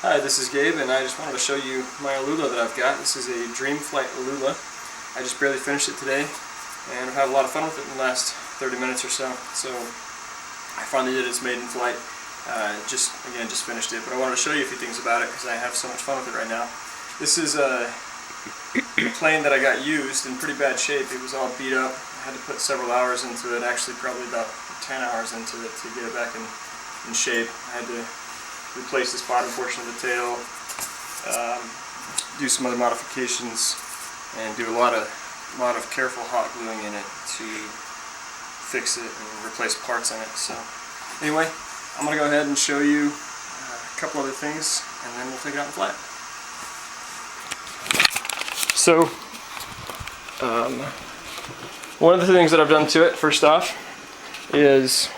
Hi, this is Gabe, and I just wanted to show you my Alula that I've got. This is a Dreamflight Alula. I just barely finished it today, and I've had a lot of fun with it in the last 30 minutes or so. So I finally did its maiden flight. Just finished it, but I wanted to show you a few things about it because I have so much fun with it right now. This is a plane that I got used in pretty bad shape. It was all beat up. I had to put several hours into it, actually probably about 10 hours into it to get it back in shape. I had to replace this bottom portion of the tail, do some other modifications, and do a lot of careful hot gluing in it to fix it and replace parts in it. So anyway, I'm going to go ahead and show you a couple other things, and then we'll take it out and fly it. So one of the things that I've done to it, first off, is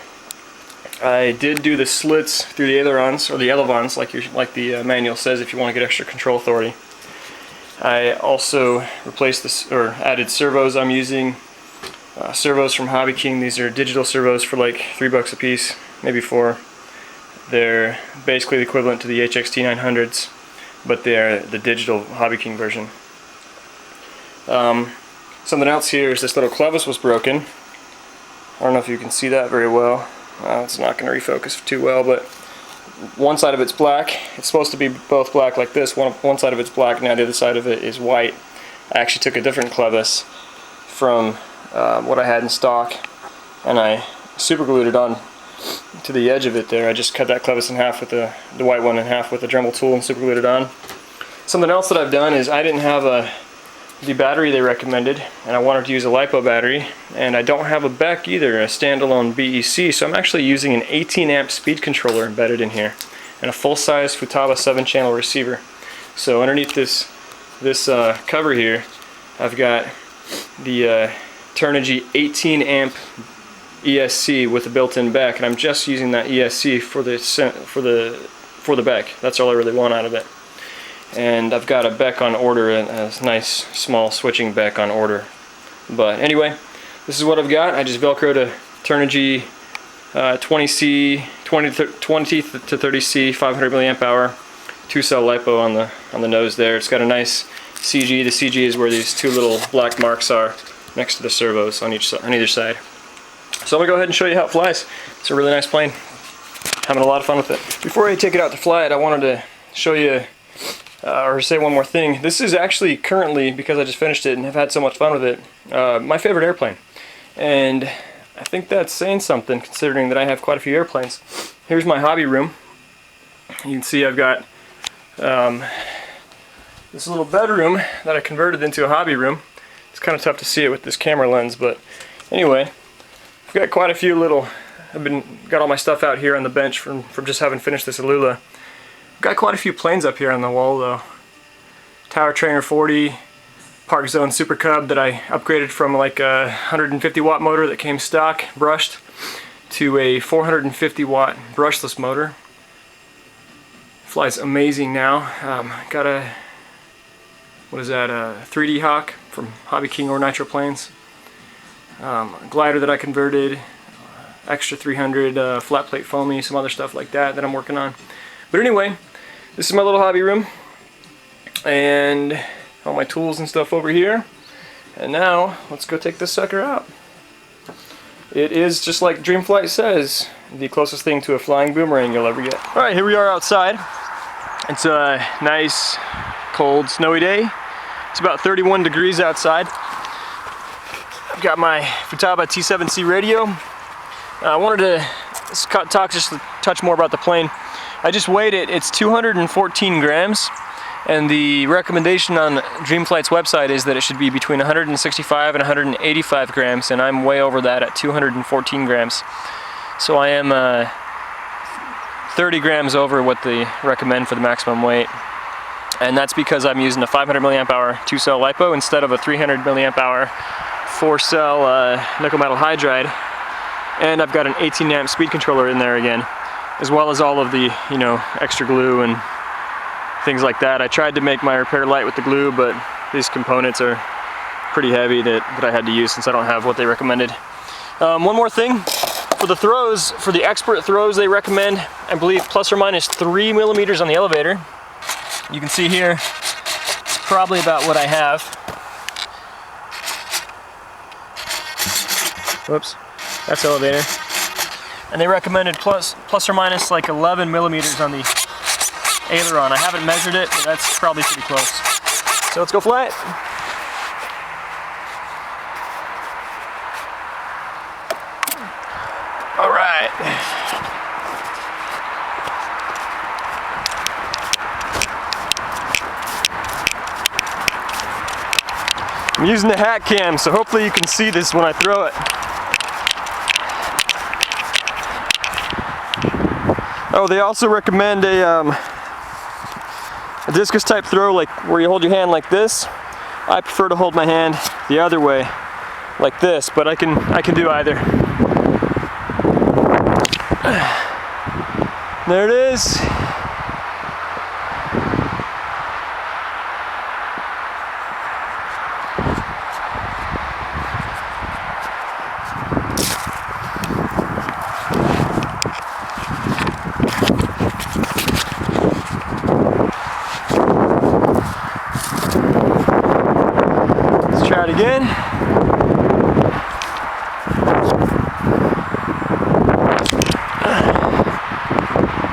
I did do the slits through the ailerons, or the elevons, like the manual says, if you want to get extra control authority. I also replaced this, or added servos. I'm using servos from Hobby King. These are digital servos for like $3 a piece, maybe 4. They're basically the equivalent to the HXT 900s, but they're the digital Hobby King version. Something else here is this little clevis was broken. I don't know if you can see that very well. It's not going to refocus too well, but one side of it's black. It's supposed to be both black like this. One side of it's black, now the other side of it is white. I actually took a different clevis from what I had in stock, and I super glued it on to the edge of it there. I just cut that clevis in half with the white one in half with a Dremel tool and super glued it on. Something else that I've done is I didn't have the battery they recommended, and I wanted to use a LiPo battery, and I don't have a BEC either, a standalone BEC, so I'm actually using an 18 amp speed controller embedded in here and a full-size Futaba 7-channel receiver. So underneath this cover here, I've got the Turnigy 18 amp ESC with a built-in BEC, and I'm just using that ESC for the BEC. That's all I really want out of it. And I've got a BEC on order, a nice small switching BEC on order. But anyway, this is what I've got. I just velcroed a Turnigy 20 to 30C 500 milliamp hour 2-cell LiPo on the nose there. It's got a nice CG. The CG is where these two little black marks are next to the servos on either side. So I'm gonna go ahead and show you how it flies. It's a really nice plane. Having a lot of fun with it. Before I take it out to fly it, I wanted to show you or say one more thing. This is actually currently, because I just finished it and have had so much fun with it, my favorite airplane. And I think that's saying something, considering that I have quite a few airplanes. Here's my hobby room. You can see I've got this little bedroom that I converted into a hobby room. It's kind of tough to see it with this camera lens, but anyway, I've got quite a few little, got all my stuff out here on the bench from just having finished this Alula. Got quite a few planes up here on the wall though. Tower Trainer 40, Park Zone Super Cub that I upgraded from like a 150 watt motor that came stock, brushed, to a 450 watt brushless motor. Flies amazing now. Got a, what is that, a 3D Hawk from Hobby King or Nitro Planes. A glider that I converted, extra 300 flat plate foamy, some other stuff like that I'm working on. But anyway, this is my little hobby room, and all my tools and stuff over here. And now, let's go take this sucker out. It is, just like Dreamflight says, the closest thing to a flying boomerang you'll ever get. Alright, here we are outside. It's a nice, cold, snowy day. It's about 31 degrees outside. I've got my Futaba T7C radio. I wanted to talk just a touch more about the plane. I just weighed it. It's 214 grams, and the recommendation on Dreamflight's website is that it should be between 165 and 185 grams, and I'm way over that at 214 grams. So I am 30 grams over what they recommend for the maximum weight, and that's because I'm using a 500 milliamp hour 2-cell LiPo instead of a 300 milliamp hour 4-cell nickel metal hydride, and I've got an 18 amp speed controller in there again, as well as all of the, extra glue and things like that. I tried to make my repair light with the glue, but these components are pretty heavy that I had to use since I don't have what they recommended. One more thing. For the throws, for the expert throws, they recommend, I believe, plus or minus 3 millimeters on the elevator. You can see here, it's probably about what I have. Whoops, that's elevator. And they recommended plus or minus like 11 millimeters on the aileron. I haven't measured it, but that's probably pretty close. So let's go fly it. All right. I'm using the hat cam, so hopefully you can see this when I throw it. Oh, they also recommend a discus type throw, like where you hold your hand like this. I prefer to hold my hand the other way, like this, but I can do either. There it is. Let's try it again.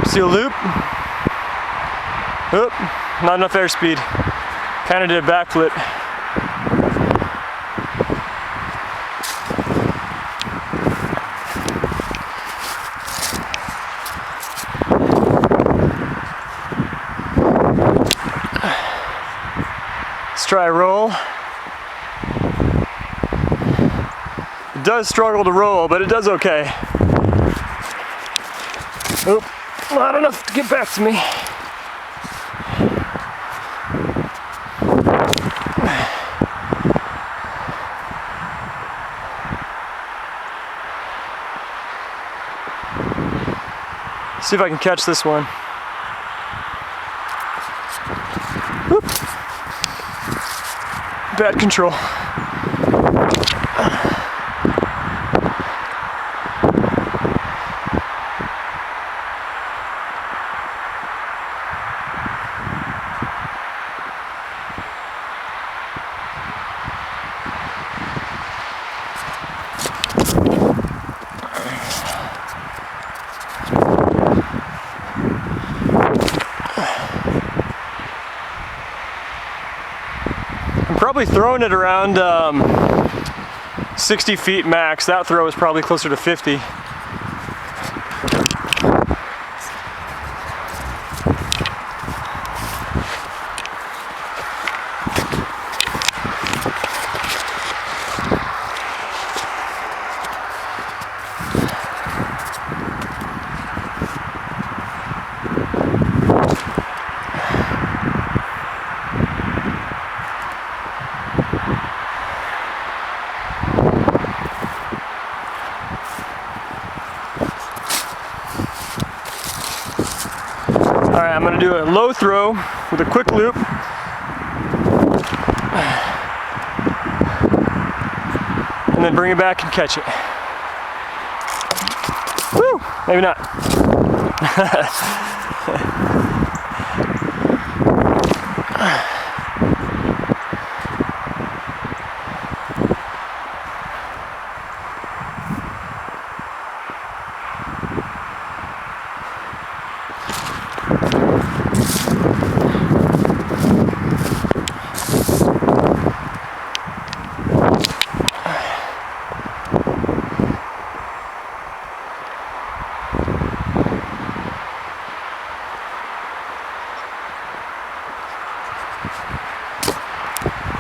See a loop? Oop, not enough airspeed. Kind of did a backflip. Let's try a roll. It does struggle to roll, but it does okay. Oop. Not enough to get back to me. See if I can catch this one. Whoop. Bad control. Probably throwing it around 60 feet max. That throw is probably closer to 50. Alright, I'm going to do a low throw with a quick loop. And then bring it back and catch it. Woo! Maybe not.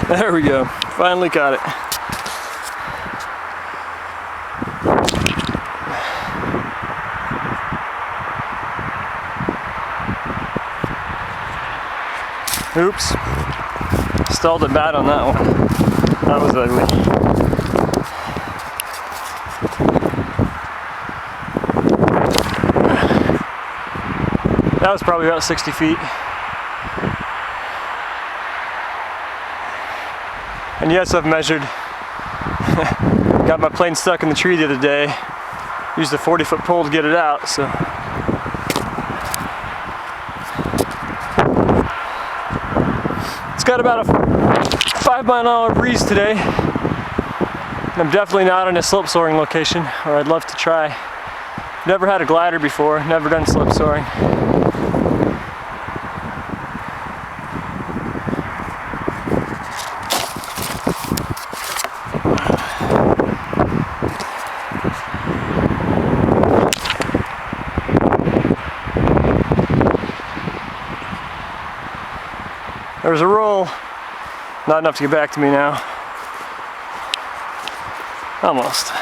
There we go. Finally got it. Oops. Stalled it bad on that one. That was ugly. That was probably about 60 feet. And yes, I've measured. Got my plane stuck in the tree the other day. Used a 40-foot pole to get it out, so. It's got about a 5-mile-an-hour breeze today. I'm definitely not in a slope soaring location, or I'd love to try. Never had a glider before, never done slope soaring. There's a roll. Not enough to get back to me now. Almost.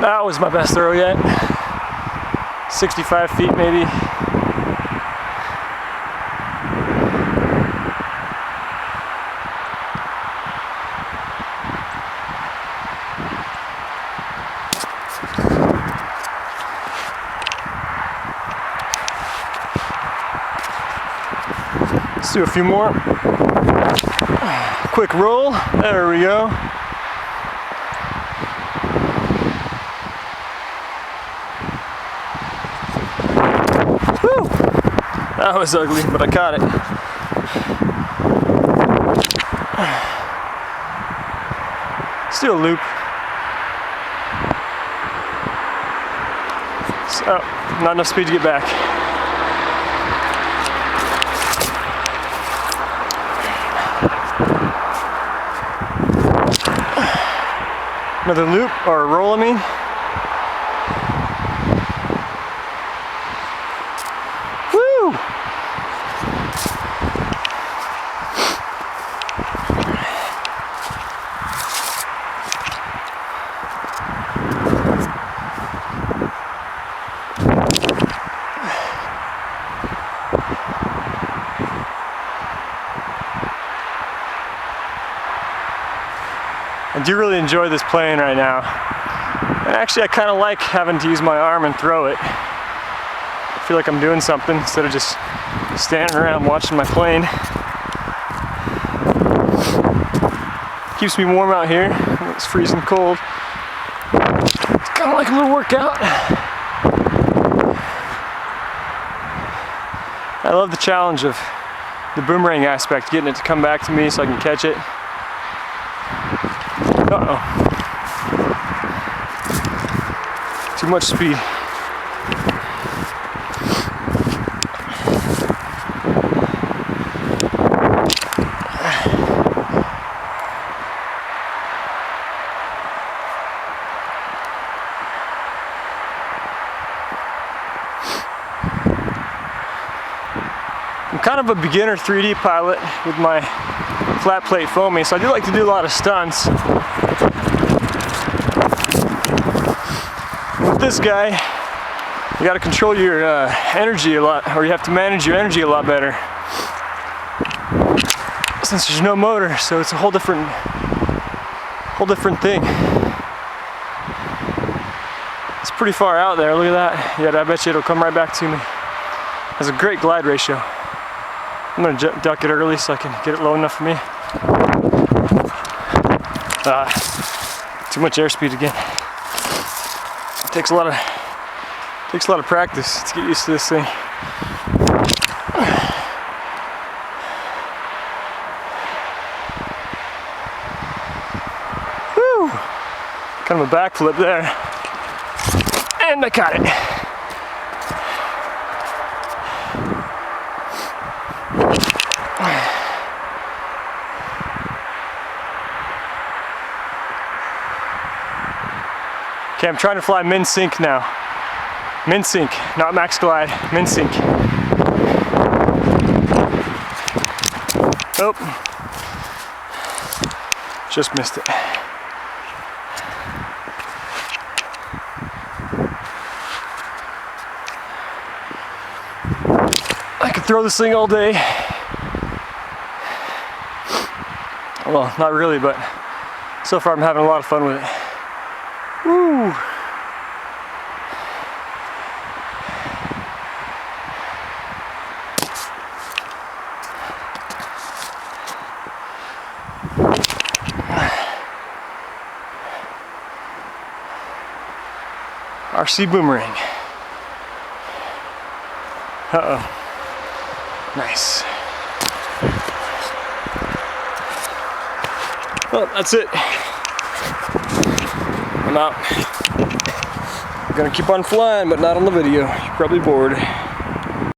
That was my best throw yet. 65 feet maybe. Let's do a few more. Quick roll. There we go. Woo! That was ugly, but I caught it. Still a loop. So, not enough speed to get back. Another loop, or a roll, I mean. Woo! I do really enjoy this plane right now. And actually I kind of like having to use my arm and throw it. I feel like I'm doing something instead of just standing around watching my plane. Keeps me warm out here. It's freezing cold. It's kind of like a little workout. I love the challenge of the boomerang aspect, getting it to come back to me so I can catch it. Uh-oh. Too much speed. I'm kind of a beginner 3D pilot with my flat plate foaming, so I do like to do a lot of stunts. With this guy, you got to control your energy a lot, or you have to manage your energy a lot better. Since there's no motor, so it's a whole different thing. It's pretty far out there. Look at that. Yeah, I bet you it'll come right back to me. It has a great glide ratio. I'm gonna duck it early so I can get it low enough for me. Too much airspeed again. It takes a lot of practice to get used to this thing. Woo! Kind of a backflip there. And I caught it. Okay, I'm trying to fly min sync now. Min sync, not max glide, min sync. Oh, just missed it. I could throw this thing all day. Well, not really, but so far I'm having a lot of fun with it. Woo! RC boomerang. Uh-oh. Nice. Well, that's it. I'm out. I'm gonna keep on flying, but not on the video. You're probably bored.